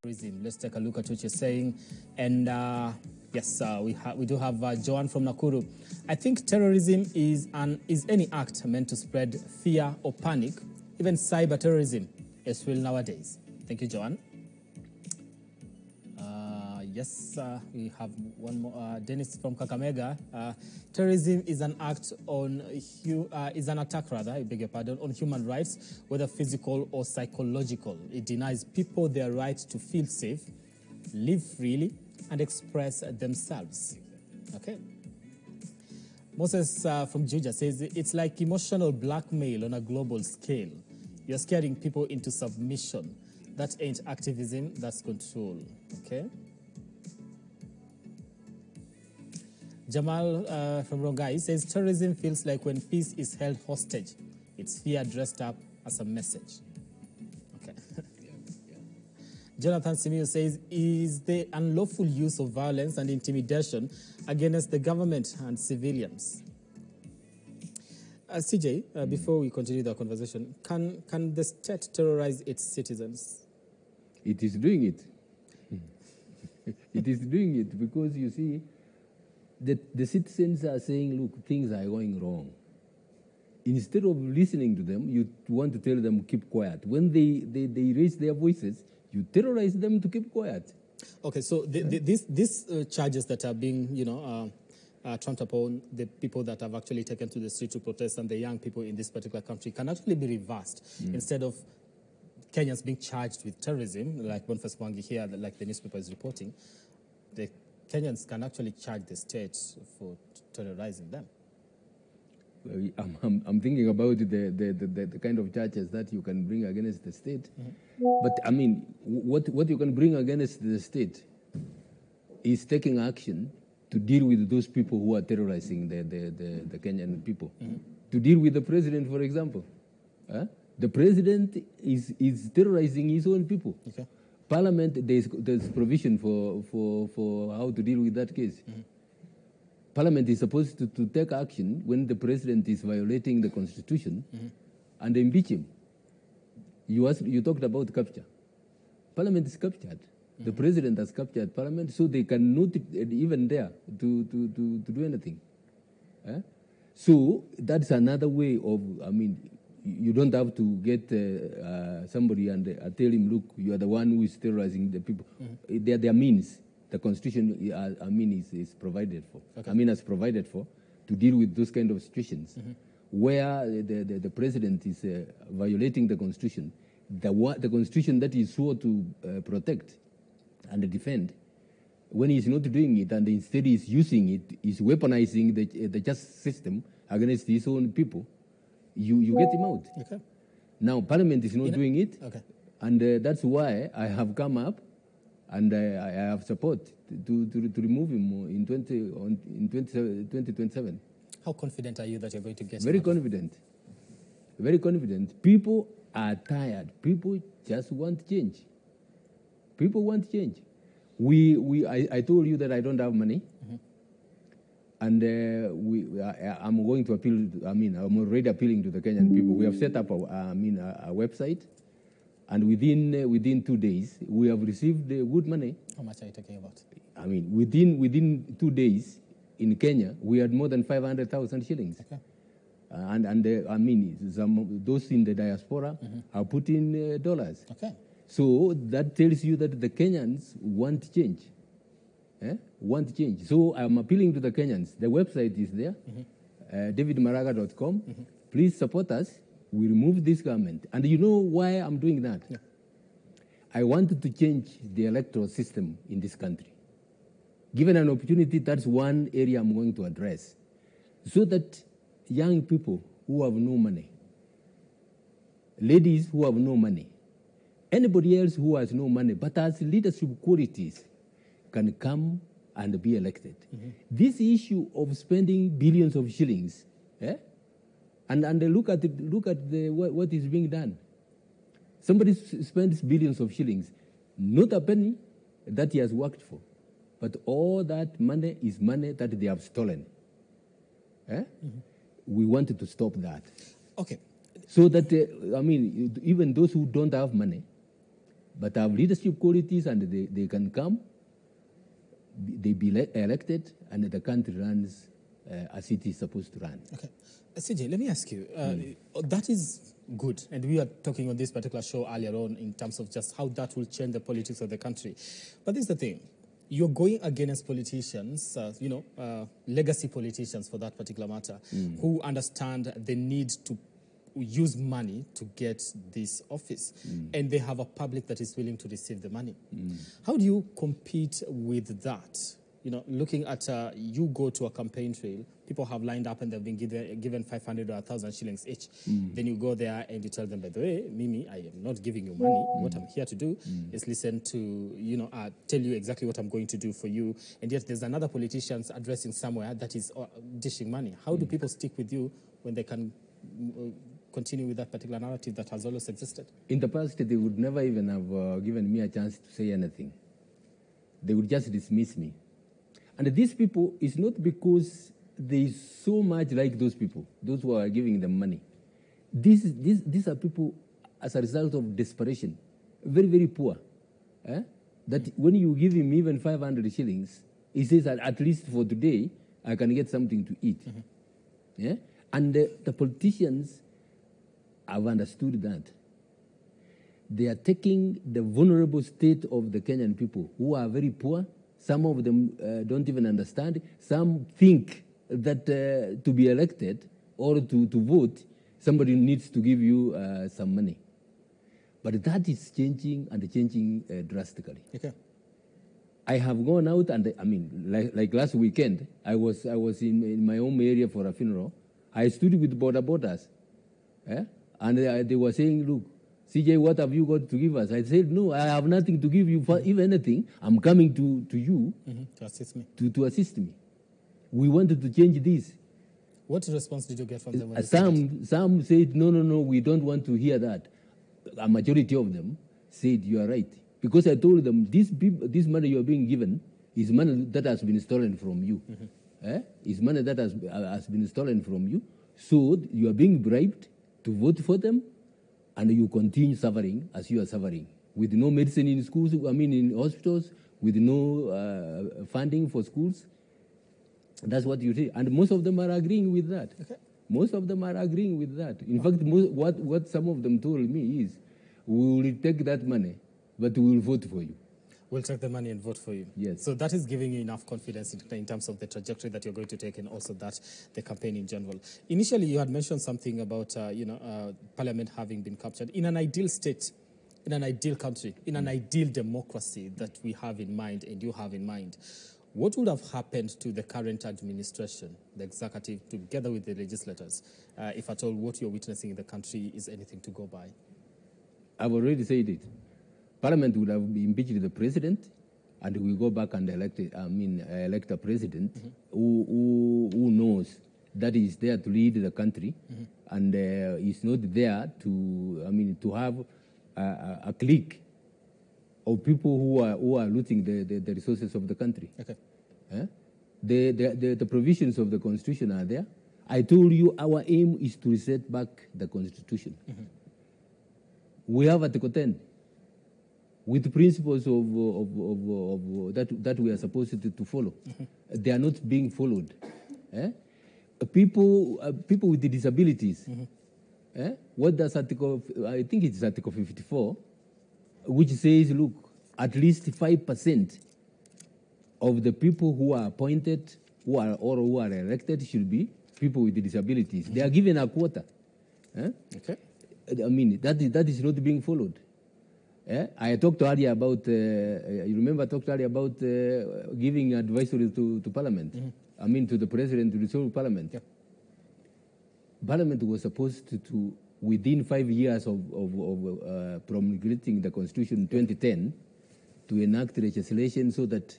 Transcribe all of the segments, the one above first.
Let's take a look at what you're saying. And yes, we do have Joan from Nakuru. I think terrorism is any act meant to spread fear or panic. Even cyber terrorism is real nowadays. Thank you, Joan. Yes, we have one more. Dennis from Kakamega. Terrorism is an act is an attack I beg your pardon, on human rights, whether physical or psychological. It denies people their right to feel safe, live freely, and express themselves. Okay. Moses from Juja says it's like emotional blackmail on a global scale. You're scaring people into submission. That ain't activism, that's control. Okay. Jamal from Rongai says terrorism feels like when peace is held hostage. It's fear dressed up as a message. Okay. Jonathan Simio says, is the unlawful use of violence and intimidation against the government and civilians? CJ, before we continue the conversation, can the state terrorize its citizens? It is doing it. It is doing it because, you see, the citizens are saying, look, things are going wrong. Instead of listening to them, you want to tell them, keep quiet. When they raise their voices, you terrorize them to keep quiet. Okay, so these charges that are being, trumped upon the people that have actually taken to the street to protest and the young people in this particular country can actually be reversed. Instead of Kenyans being charged with terrorism, like Boniface Mwangi here, like the newspaper is reporting, the Kenyans can actually charge the state for terrorizing them. I'm thinking about the kind of charges that you can bring against the state. But, I mean, what you can bring against the state is taking action to deal with those people who are terrorizing the Kenyan people. To deal with the president, for example. The president is terrorizing his own people. Okay. Parliament, there's provision for how to deal with that case. Parliament is supposed to take action when the president is violating the constitution and impeach him. You talked about capture. Parliament is captured. The president has captured Parliament, so they cannot even dare to do anything. So that's another way of, I mean, you don't have to get somebody and tell him, look, you are the one who is terrorizing the people. There are means. The Constitution, is provided for. Okay. Has provided for to deal with those kind of situations where the president is violating the Constitution. The Constitution that is sought to protect and defend, when he's not doing it and instead is using it, is weaponizing the justice system against his own people, you get him out. Okay. Now, Parliament is not doing it, and that's why I have come up and I have support to remove him in 2027. How confident are you that you're going to get him? Very confident. Very confident. People are tired. People just want change. People want change. I told you that I don't have money. And I'm going to appeal. I'm already appealing to the Kenyan people. We have set up a website, and within 2 days we have received good money. How much are you talking about? Within 2 days in Kenya we had more than 500,000 shillings. Okay. Those in the diaspora have put in dollars. Okay. So that tells you that the Kenyans want change. Want change. So I'm appealing to the Kenyans. The website is there, davidmaraga.com. Please support us. We remove this government. And you know why I'm doing that? Yeah. I wanted to change the electoral system in this country. Given an opportunity, that's one area I'm going to address. So that young people who have no money, ladies who have no money, anybody else who has no money but has leadership qualities can come and be elected. This issue of spending billions of shillings, and look at what is being done. Somebody spends billions of shillings, not a penny that he has worked for, but all that money is money that they have stolen. We wanted to stop that. Okay. So that, even those who don't have money but have leadership qualities, and they can come, they be elected, and the country runs as it is supposed to run. Okay. CJ, let me ask you, that is good, and we were talking on this particular show earlier on in terms of just how that will change the politics of the country. But this is the thing. You're going against politicians, legacy politicians for that particular matter, who understand the need to use money to get this office, and they have a public that is willing to receive the money. How do you compete with that? You know, looking at you go to a campaign trail, people have lined up and they've been given 500 or 1,000 shillings each. Then you go there and you tell them, by the way, Mimi, I am not giving you money. What I'm here to do is listen to, tell you exactly what I'm going to do for you. And yet there's another politician addressing somewhere that is dishing money. How do people stick with you when they can continue with that particular narrative that has always existed? In the past, they would never even have given me a chance to say anything. They would just dismiss me. And these people, it's not because they so much like those people, those who are giving them money. These are people as a result of desperation, very, very poor. That when you give him even 500 shillings, he says that at least for today, I can get something to eat. Yeah? And the politicians have understood that. They are taking the vulnerable state of the Kenyan people who are very poor. Some of them don't even understand. Some think that to be elected or to vote, somebody needs to give you some money. But that is changing and changing drastically. Okay. I have gone out and, like last weekend, I was in my home area for a funeral. I stood with borders. And they were saying, look, CJ, what have you got to give us? I said, no, I have nothing to give you. For if anything, I'm coming to you to assist me. To assist me. We wanted to change this. What response did you get from them? Some said, no, we don't want to hear that. A majority of them said, you are right. Because I told them, this money you are being given is money that has been stolen from you. It's money that has been stolen from you. So you are being bribed to vote for them, and you continue suffering as you are suffering, with no medicine in schools, in hospitals, with no funding for schools. That's what you say. And most of them are agreeing with that. Okay. Most of them are agreeing with that. In fact, what some of them told me is, we will take that money, but we will vote for you. We'll take the money and vote for you. Yes. So that is giving you enough confidence in terms of the trajectory that you're going to take, and also that the campaign in general. Initially, you had mentioned something about Parliament having been captured. In an ideal state, in an ideal country, in an ideal democracy that we have in mind and you have in mind, what would have happened to the current administration, the executive, together with the legislators, if at all what you're witnessing in the country is anything to go by? I've already said it. Parliament would have impeached the president, and we go back and elect a president who knows that is there to lead the country, and is not there to have a clique of people who are looting the resources of the country. Okay. The provisions of the Constitution are there. I told you our aim is to reset back the Constitution. We have Article 10. With principles that we are supposed to follow. They are not being followed. People with the disabilities. What does I think it's Article 54, which says, look, at least 5% of the people who are appointed, who are elected, should be people with disabilities. They are given a quota. Okay. That is not being followed. I talked earlier about, you remember I talked earlier about giving advisory to Parliament, to the President to dissolve Parliament. Yeah. Parliament was supposed to within 5 years of promulgating the Constitution in 2010, to enact legislation so that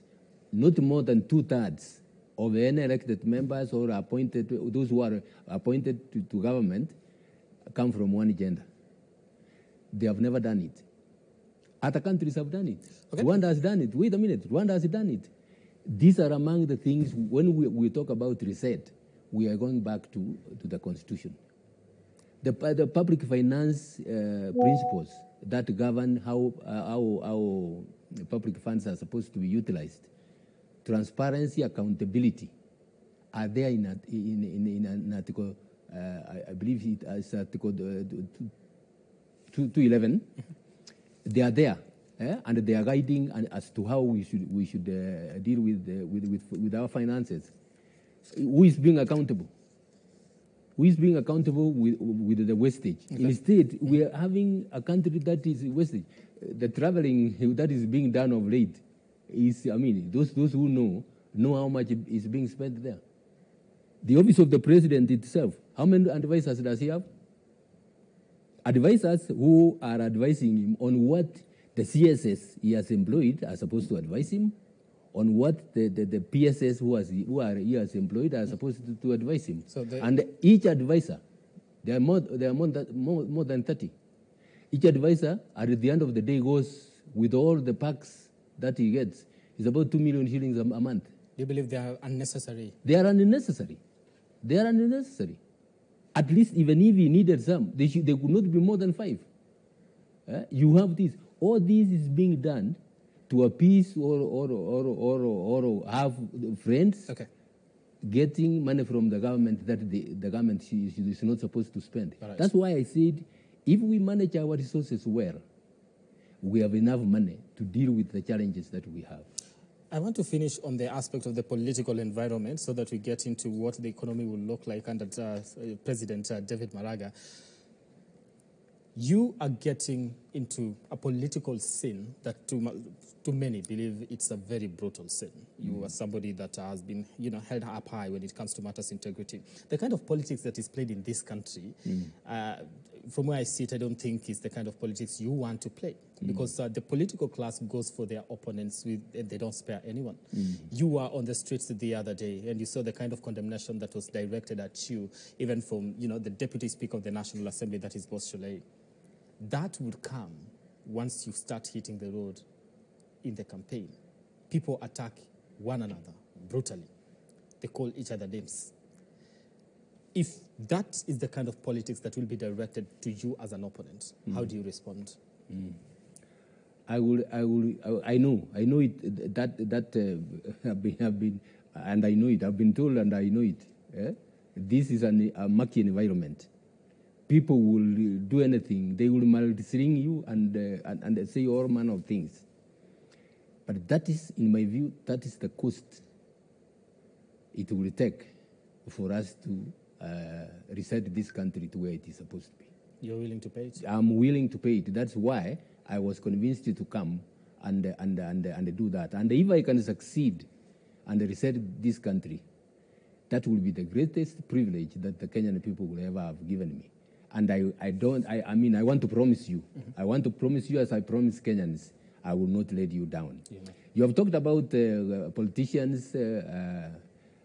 not more than 2/3 of any elected members or appointed, those who are appointed to government, come from one gender. They have never done it. Other countries have done it. Okay. Rwanda has done it. Wait a minute. Rwanda has done it. These are among the things, when we talk about reset, we are going back to the Constitution. The public finance principles that govern how public funds are supposed to be utilized. Transparency, accountability are there in an article, I believe it is Article 211. They are there, and they are guiding as to how we should deal with our finances. Who is being accountable? Who is being accountable with the wastage? Okay. Instead, we are having a country that is wastage. The traveling that is being done of late is, I mean, those who know how much is being spent there. The office of the president itself, how many advisors does he have? Advisors who are advising him on what the CSS he has employed are supposed to advise him, on what the PSS he has employed are supposed to advise him. So and each advisor, there are more than 30. Each advisor, at the end of the day, goes with all the perks that he gets. It's about 2 million shillings a month. Do you believe they are unnecessary? They are unnecessary. They are unnecessary. At least even if he needed some, they could not be more than 5. You have this. All this is being done to appease or have friends getting money from the government that the government is not supposed to spend. Right. That's why I said, if we manage our resources well, we have enough money to deal with the challenges that we have. I want to finish on the aspect of the political environment so that we get into what the economy will look like under President David Maraga. You are getting into a political scene that to many believe it's a very brutal scene. You are somebody that has been, held up high when it comes to matters integrity. The kind of politics that is played in this country, from where I sit, I don't think is the kind of politics you want to play. Because the political class goes for their opponents, and they don't spare anyone. You were on the streets the other day, and you saw the kind of condemnation that was directed at you, even from the Deputy Speaker of the National Assembly, that is Boss Sholei. That would come once you start hitting the road in the campaign. People attack one another brutally. They call each other names. If that is the kind of politics that will be directed to you as an opponent, how do you respond? I know it. Have been, and I know it. I've been told, and I know it. This is a murky environment. People will do anything. They will maltreat you and say all manner of things. But that is, in my view, that is the cost it will take for us to reset this country to where it is supposed to be. You're willing to pay it? I'm willing to pay it. That's why I was convinced to come and do that. And if I can succeed and reset this country, that will be the greatest privilege that the Kenyan people will ever have given me. And I want to promise you, I want to promise you, as I promise Kenyans, I will not let you down. Yeah. You have talked about politicians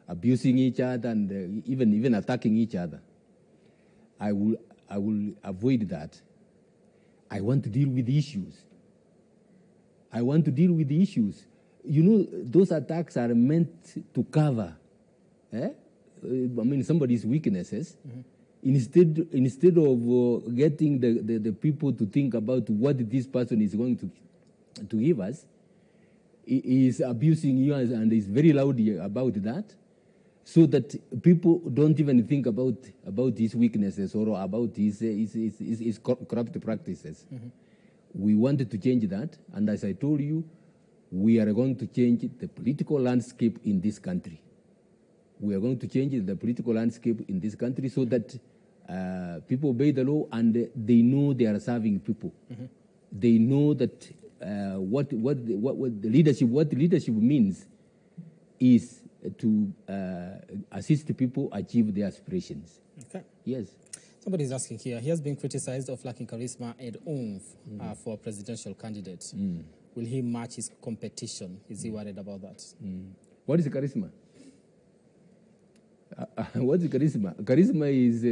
abusing each other and even attacking each other. I will avoid that. I want to deal with the issues. I want to deal with the issues. Those attacks are meant to cover, somebody's weaknesses. Instead of getting the people to think about what this person is going to give us, he is abusing you and is very loud about that, so that people don't even think about his weaknesses or about his corrupt practices. We wanted to change that, and as I told you, we are going to change the political landscape in this country. We are going to change the political landscape in this country so that people obey the law and they know they are serving people. They know that what leadership means is to assist people achieve their aspirations. Okay. Yes. Somebody is asking here, he has been criticized of lacking charisma and oomph for a presidential candidate. Will he match his competition? Is he worried about that? What is charisma? What's charisma? Charisma is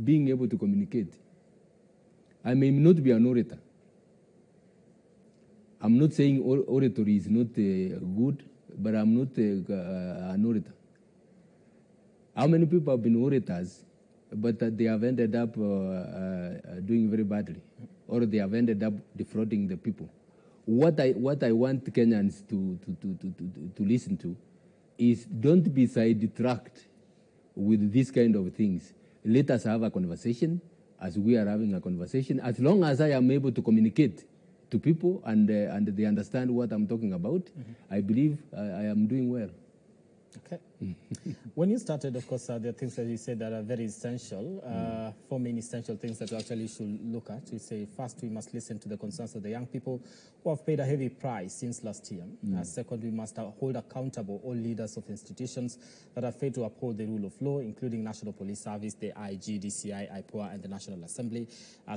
being able to communicate. I may not be an orator. I'm not saying oratory is not good, but I'm not an orator. How many people have been orators but they have ended up doing very badly, or they have ended up defrauding the people. What I want Kenyans to listen to is, don't be sidetracked with these kind of things. Let us have a conversation as we are having a conversation. As long as I am able to communicate to people and they understand what I'm talking about, I believe I am doing well. Okay. When you started, of course, there are things that you said that are very essential. 4 main essential things that we actually should look at. You say, first, we must listen to the concerns of the young people who have paid a heavy price since last year. Second, we must hold accountable all leaders of institutions that have failed to uphold the rule of law, including National Police Service, the IG, DCI, IPOA, and the National Assembly.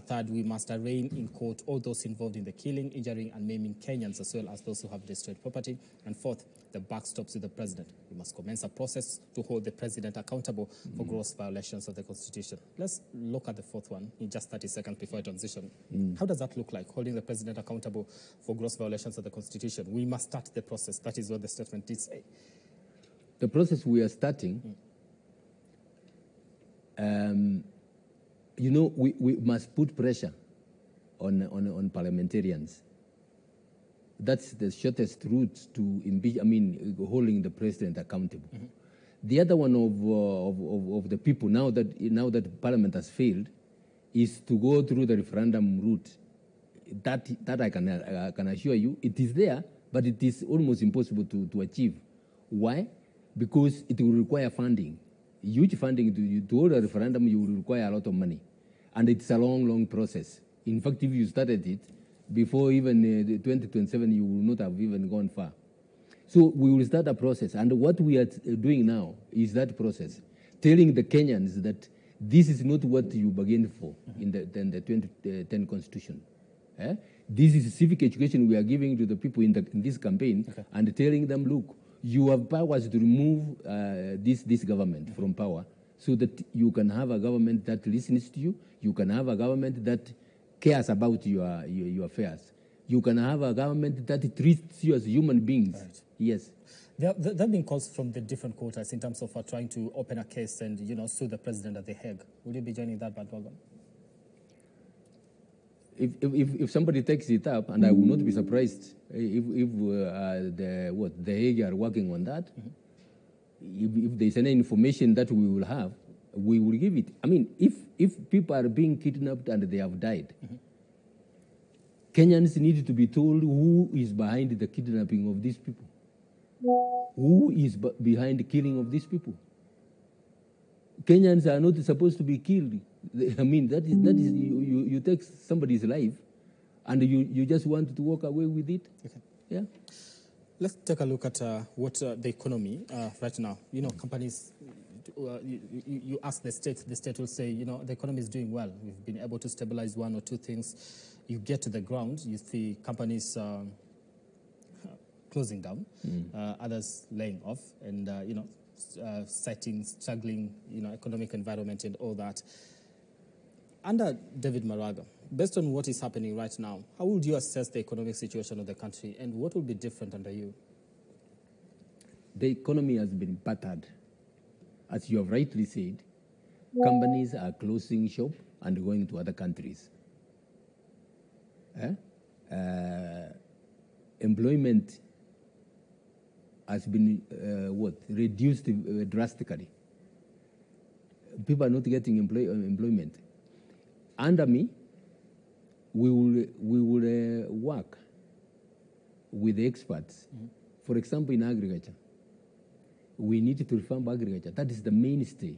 Third, we must arraign in court all those involved in the killing, injuring, and maiming Kenyans, as well as those who have destroyed property. And fourth, the buck stops with the president. We must commence a process to hold the president accountable for gross violations of the Constitution. Let's look at the fourth one in just 30 seconds before I transition. How does that look like, holding the president accountable for gross violations of the Constitution? We must start the process. That is what the statement did say. The process we are starting, you know, we must put pressure on parliamentarians. That's the shortest route to impeach, holding the president accountable. The other one of the people, now that Parliament has failed, is to go through the referendum route. That I can assure you, it is there, but it is almost impossible to achieve. Why? Because it will require funding, huge funding. To hold a referendum, you will require a lot of money, and it's a long process. In fact, if you started it before even 2027, you will not have even gone far. So we will start a process, and what we are doing now is that process, telling the Kenyans that this is not what you bargained for in the 2010 Constitution. This is civic education we are giving to the people in this campaign, and telling them, look, you have powers to remove this government from power, so that you can have a government that listens to you, you can have a government that cares about your affairs. You can have a government that treats you as human beings. Right. Yes. There have been calls from the different quarters in terms of trying to open a case and, sue the president at The Hague. Would you be joining that bandwagon? If somebody takes it up, and I will not be surprised if the Hague are working on that. If there's any information that we will have, we will give it. If people are being kidnapped and they have died, Kenyans need to be told who is behind the kidnapping of these people. Who is behind the killing of these people? Kenyans are not supposed to be killed. That is you take somebody's life, and you just want to walk away with it. Okay. Yeah. Let's take a look at what the economy right now. Companies. You ask the state will say, the economy is doing well. We've been able to stabilize one or two things. You get to the ground, you see companies closing down, others laying off, and citing struggling, economic environment and all that. Under David Maraga, based on what is happening right now, how would you assess the economic situation of the country, and what will be different under you? The economy has been battered. As you have rightly said, companies are closing shop and going to other countries. Employment has been reduced drastically. People are not getting employment. Under me, we will work with the experts. For example, in agriculture, we need to reform agriculture. That is the mainstay.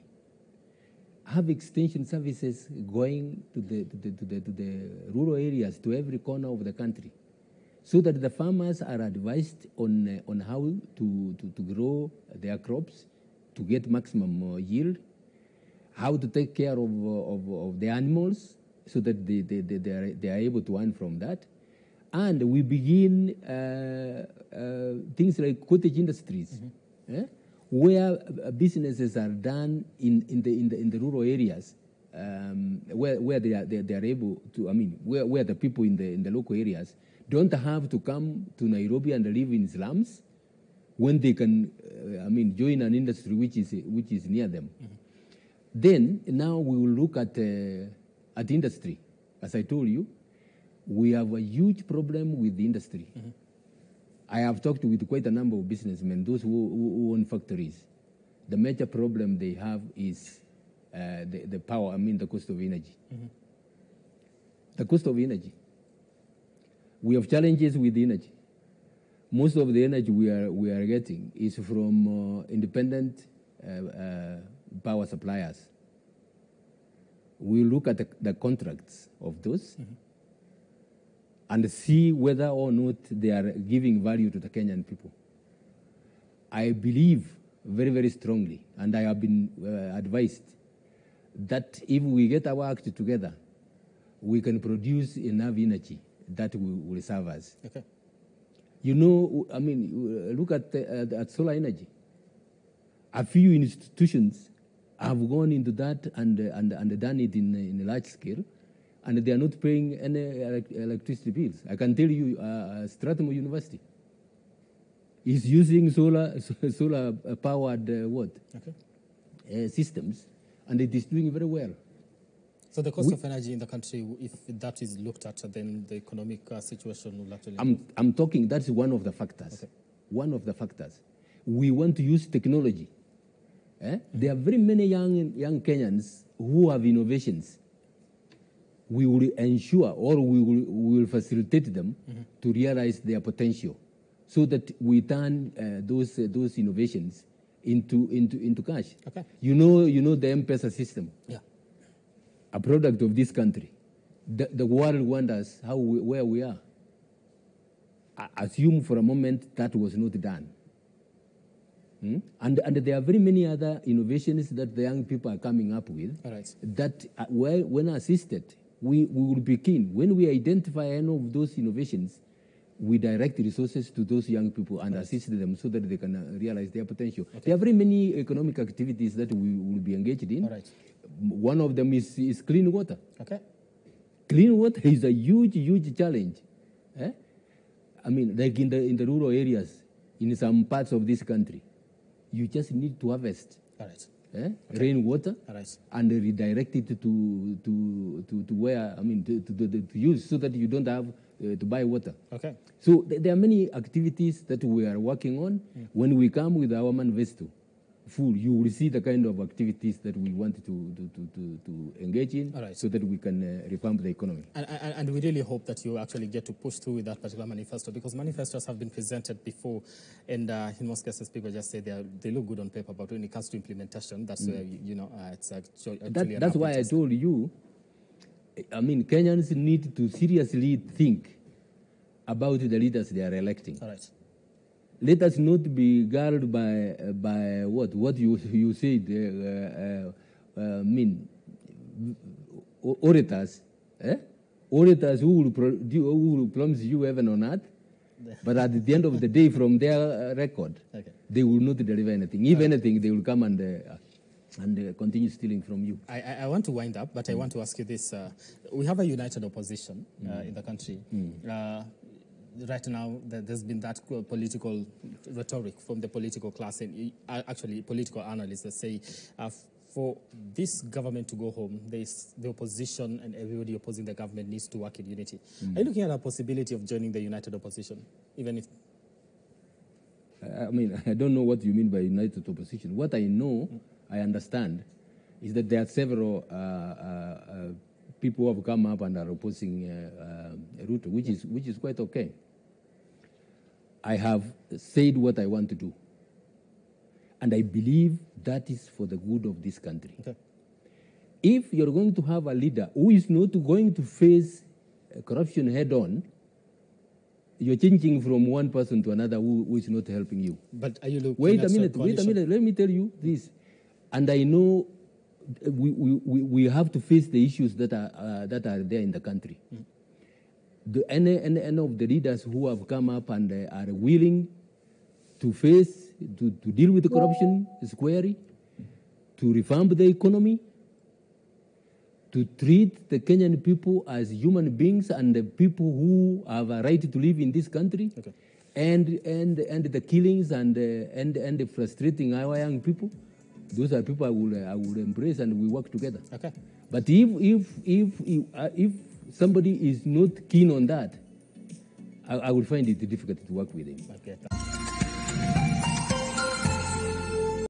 Have extension services going to the rural areas, to every corner of the country, so that the farmers are advised on how to grow their crops to get maximum yield, how to take care of the animals so that they are able to earn from that. And we begin things like cottage industries, where businesses are done in the rural areas, where they are able to, where the people in the local areas don't have to come to Nairobi and live in slums, when they can, join an industry which is near them. Then now we will look at industry. As I told you, we have a huge problem with the industry. I have talked with quite a number of businessmen, those who own factories. The major problem they have is the power, the cost of energy. The cost of energy. We have challenges with energy. Most of the energy we are getting is from independent power suppliers. We look at the contracts of those and see whether or not they are giving value to the Kenyan people. I believe very, very strongly, and I have been advised, that if we get our act together, we can produce enough energy that will serve us. Okay. You know, look at solar energy. A few institutions have gone into that and done it in a large scale, and they are not paying any electricity bills. I can tell you, Strathmore University is using solar powered systems, and it is doing very well. So the cost of energy in the country, if that is looked at, then the economic situation will actually... I'm talking, that's one of the factors. Okay. One of the factors. We want to use technology. There are very many young Kenyans who have innovations. We will ensure, or we will facilitate them to realize their potential, so that we turn those innovations into cash. Okay. You know the M-Pesa system. Yeah. A product of this country. The world wonders where we are. Assume for a moment that was not done. And there are very many other innovations that the young people are coming up with. All right. That when assisted, we will be keen. When we identify any of those innovations, we direct resources to those young people and assist them so that they can realize their potential. Okay. There are very many economic activities that we will be engaged in. All right. One of them is clean water. Okay. Clean water is a huge challenge. Like in the rural areas, in some parts of this country, you just need to harvest. All right. Okay. Rainwater, right, and redirect it to where to use, so that you don't have to buy water. Okay. So there are many activities that we are working on. When we come with our manifesto full, you will see the kind of activities that we want to engage in, right, so that we can revamp the economy. And we really hope that you actually get to push through with that particular manifesto, because manifestos have been presented before, and in most cases people just say they look good on paper, but when it comes to implementation, that's where it's actually that's why I told you. Kenyans need to seriously think about the leaders they are electing. All right. Let us not be guided by what you said. Orators, orators who will promise you heaven on earth, but at the end of the day, from their record, they will not deliver anything. If anything, they will come and continue stealing from you. I want to wind up, but I want to ask you this. We have a united opposition in the country. Right now, there's been that political rhetoric from the political class, and actually political analysts that say for this government to go home, the opposition and everybody opposing the government needs to work in unity. Are you looking at a possibility of joining the united opposition, even if... I don't know what you mean by united opposition. What I know, I understand, is that there are several people who have come up and are opposing Ruto, which is quite okay. I have said what I want to do, and I believe that is for the good of this country. Okay. If you're going to have a leader who is not going to face corruption head-on, you're changing from one person to another who is not helping you. But are you looking wait a minute, let me tell you this. And I know we have to face the issues that are there in the country. Any of the leaders who have come up and are willing to deal with the corruption squarely, to revamp the economy, to treat the Kenyan people as human beings and the people who have a right to live in this country, and the killings and frustrating our young people, those are people I will embrace and we work together. Okay. But if somebody is not keen on that, I would find it difficult to work with him. Okay.